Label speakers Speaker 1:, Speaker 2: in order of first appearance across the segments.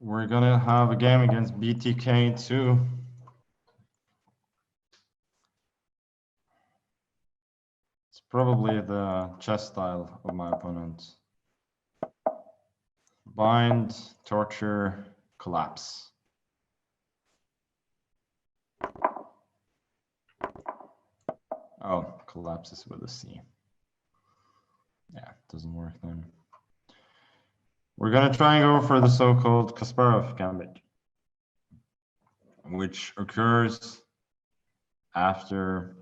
Speaker 1: We're gonna have a game against BTK2. It's probably the chess style of my opponent. Bind, torture, collapse. Oh, collapses with a C. Yeah, doesn't work then. We're gonna try and go for the so-called Kasparov gambit, which occurs after,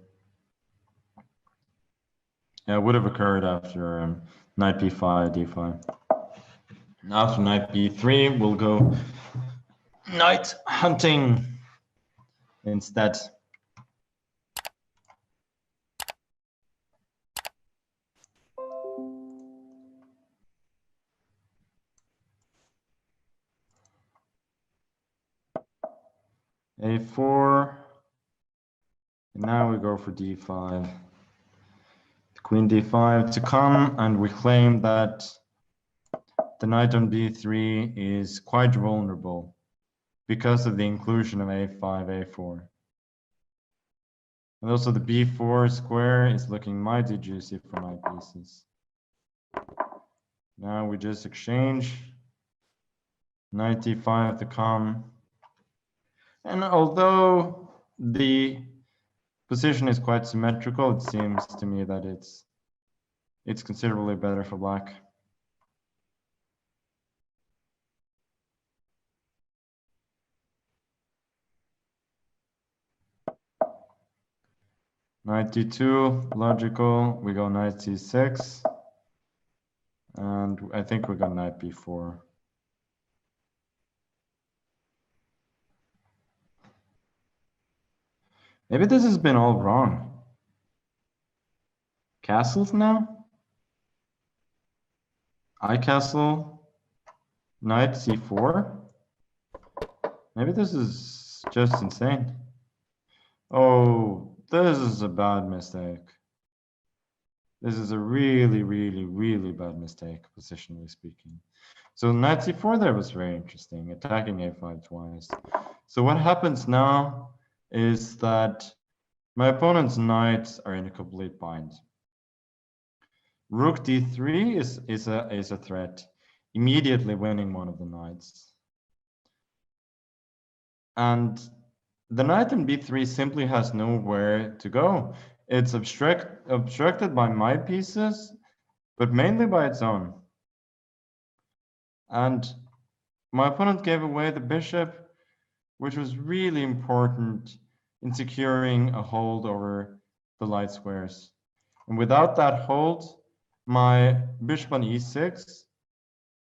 Speaker 1: would have occurred after knight b5, d5. After knight b3, we'll go knight hunting instead. a4, and now we go for d5. Queen d5 to come, and we claim that the knight on b3 is quite vulnerable because of the inclusion of a5, a4. And also the b4 square is looking mighty juicy for my pieces. Now we just exchange. Knight d5 to come. And although the position is quite symmetrical, it seems to me that it's considerably better for black. Knight d2, logical. We go knight c6. And I think we go knight b4. Maybe this has been all wrong. Castles now? I castle, knight c4. Maybe this is just insane. Oh, this is a bad mistake. This is a really, really, really bad mistake, positionally speaking. So knight c4 there was very interesting, attacking a5 twice. So what happens now is that my opponent's knights are in a complete bind. Rook d3 is a threat, immediately winning one of the knights. And the knight in b3 simply has nowhere to go. It's obstructed by my pieces, but mainly by its own. And my opponent gave away the bishop, which was really important in securing a hold over the light squares. And without that hold, my bishop on e6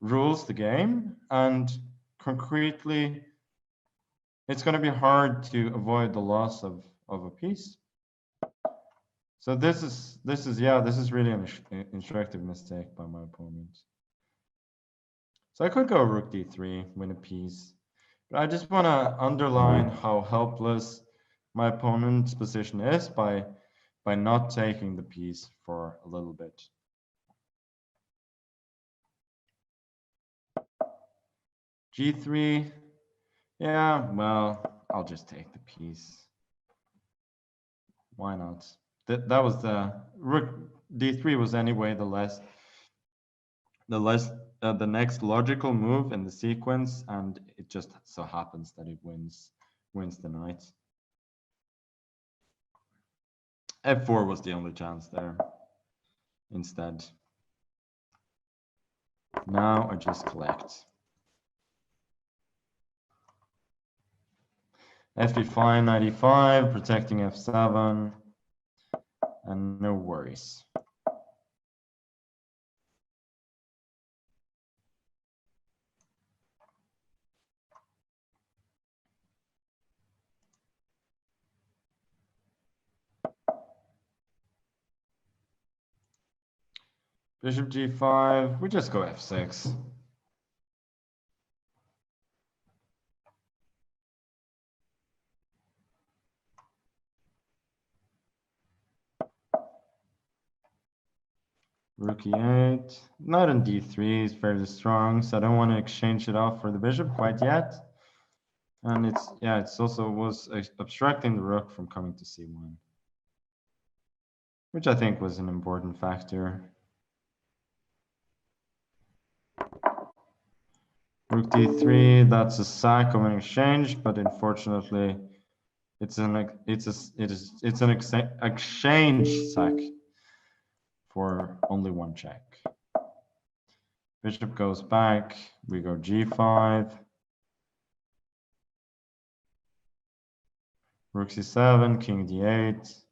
Speaker 1: rules the game, and concretely, it's going to be hard to avoid the loss of a piece. So this is really an instructive mistake by my opponent. So I could go rook d3, win a piece, but I just want to underline how helpless my opponent's position is by not taking the piece for a little bit. g3, yeah, well, I'll just take the piece. Why not? That was the rook d3 was anyway the next logical move in the sequence, and it just so happens that it wins the knight. f4 was the only chance there instead. Now I just collect. fd5, knight e5, protecting f7, and no worries. Bishop g5, we just go f6. Rook e8. Knight on d3 is fairly strong, so I don't want to exchange it off for the bishop quite yet. And it's also was obstructing the rook from coming to c1, which I think was an important factor. Rook d3, that's a sack of an exchange, but unfortunately, it's an exchange sack for only one check. Bishop goes back, we go g5. Rook c7, king d8.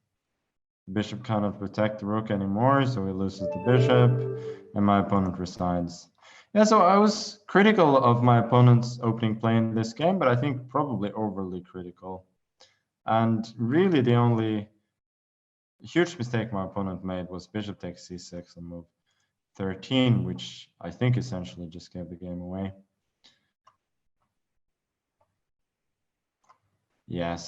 Speaker 1: The bishop cannot protect the rook anymore, so he loses the bishop, and my opponent resigns. Yeah, so I was critical of my opponent's opening play in this game, but I think probably overly critical. And really the only huge mistake my opponent made was bishop takes c6 and move 13, which I think essentially just gave the game away. Yes.